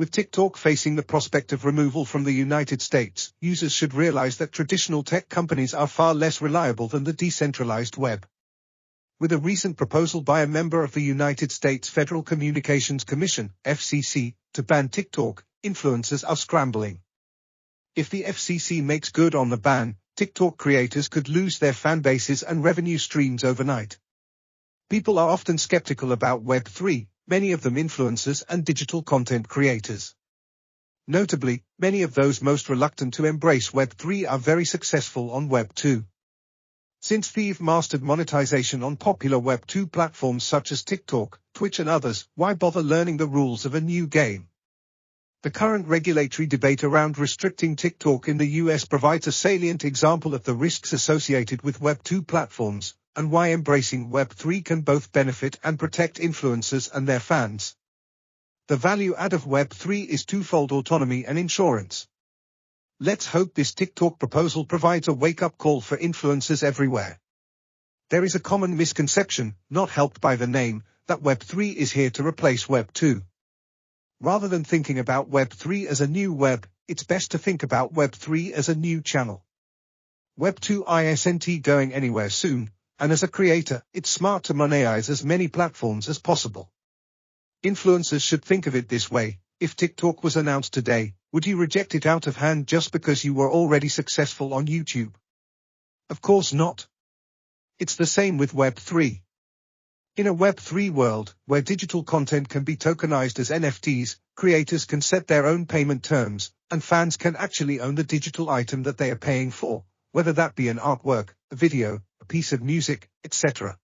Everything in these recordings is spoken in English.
With TikTok facing the prospect of removal from the United States, users should realize that traditional tech companies are far less reliable than the decentralized web. With a recent proposal by a member of the United States Federal Communications Commission, FCC, to ban TikTok, influencers are scrambling. If the FCC makes good on the ban, TikTok creators could lose their fan bases and revenue streams overnight. People are often skeptical about Web3, many of them influencers and digital content creators. Notably, many of those most reluctant to embrace Web3 are very successful on Web2. Since Thieves mastered monetization on popular Web2 platforms such as TikTok, Twitch and others, why bother learning the rules of a new game? The current regulatory debate around restricting TikTok in the US provides a salient example of the risks associated with Web2 platforms, and why embracing Web3 can both benefit and protect influencers and their fans. The value add of Web3 is twofold: autonomy and insurance. Let's hope this TikTok proposal provides a wake-up call for influencers everywhere. There is a common misconception, not helped by the name, that Web3 is here to replace Web2. Rather than thinking about Web3 as a new web, it's best to think about Web3 as a new channel. Web2 isn't going anywhere soon, and as a creator, it's smart to monetize as many platforms as possible. Influencers should think of it this way: if TikTok was announced today, would you reject it out of hand just because you were already successful on YouTube? Of course not. It's the same with Web3. In a Web3 world, where digital content can be tokenized as NFTs, creators can set their own payment terms, and fans can actually own the digital item that they are paying for, whether that be an artwork, a video, a piece of music, etc.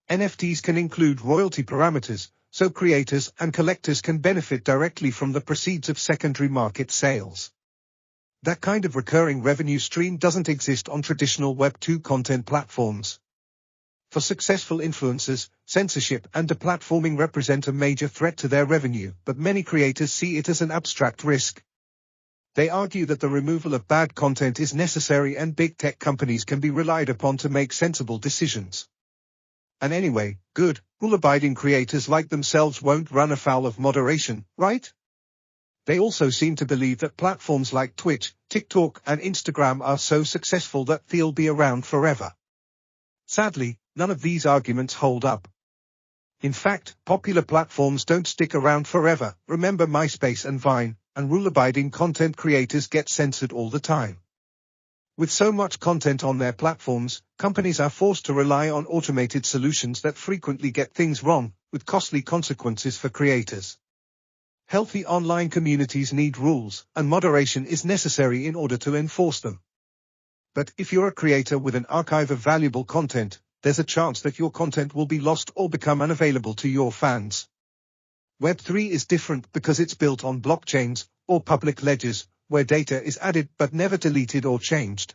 NFTs can include royalty parameters, so creators and collectors can benefit directly from the proceeds of secondary market sales. That kind of recurring revenue stream doesn't exist on traditional Web2 content platforms. For successful influencers, censorship and deplatforming represent a major threat to their revenue, but many creators see it as an abstract risk. They argue that the removal of bad content is necessary and big tech companies can be relied upon to make sensible decisions. And anyway, good, rule-abiding creators like themselves won't run afoul of moderation, right? They also seem to believe that platforms like Twitch, TikTok and Instagram are so successful that they'll be around forever. Sadly, none of these arguments hold up. In fact, popular platforms don't stick around forever. Remember MySpace and Vine, and rule-abiding content creators get censored all the time. With so much content on their platforms, companies are forced to rely on automated solutions that frequently get things wrong, with costly consequences for creators. Healthy online communities need rules, and moderation is necessary in order to enforce them. But if you're a creator with an archive of valuable content, there's a chance that your content will be lost or become unavailable to your fans. Web3 is different because it's built on blockchains, or public ledgers, where data is added but never deleted or changed.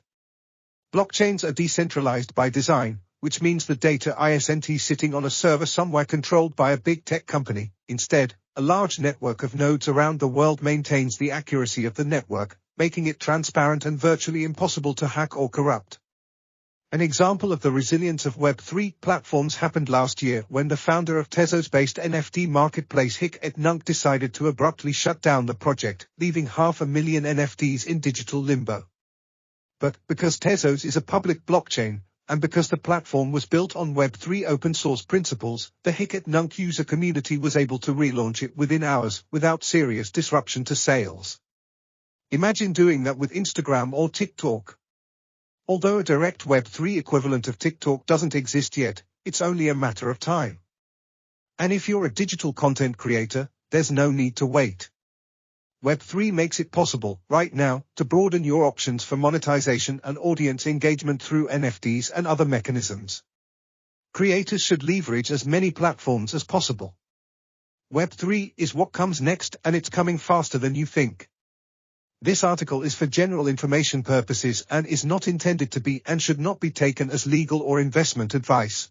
Blockchains are decentralized by design, which means the data isn't sitting on a server somewhere controlled by a big tech company. Instead, a large network of nodes around the world maintains the accuracy of the network, making it transparent and virtually impossible to hack or corrupt. An example of the resilience of Web3 platforms happened last year when the founder of Tezos-based NFT marketplace Hic-et-Nunc decided to abruptly shut down the project, leaving 500,000 NFTs in digital limbo. But because Tezos is a public blockchain, and because the platform was built on Web3 open-source principles, the Hic-et-Nunc user community was able to relaunch it within hours without serious disruption to sales. Imagine doing that with Instagram or TikTok. Although a direct Web3 equivalent of TikTok doesn't exist yet, it's only a matter of time. And if you're a digital content creator, there's no need to wait. Web3 makes it possible, right now, to broaden your options for monetization and audience engagement through NFTs and other mechanisms. Creators should leverage as many platforms as possible. Web3 is what comes next, and it's coming faster than you think. This article is for general information purposes and is not intended to be and should not be taken as legal or investment advice.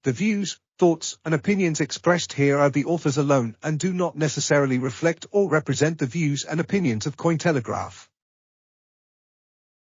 The views, thoughts, and opinions expressed here are the authors alone and do not necessarily reflect or represent the views and opinions of Cointelegraph.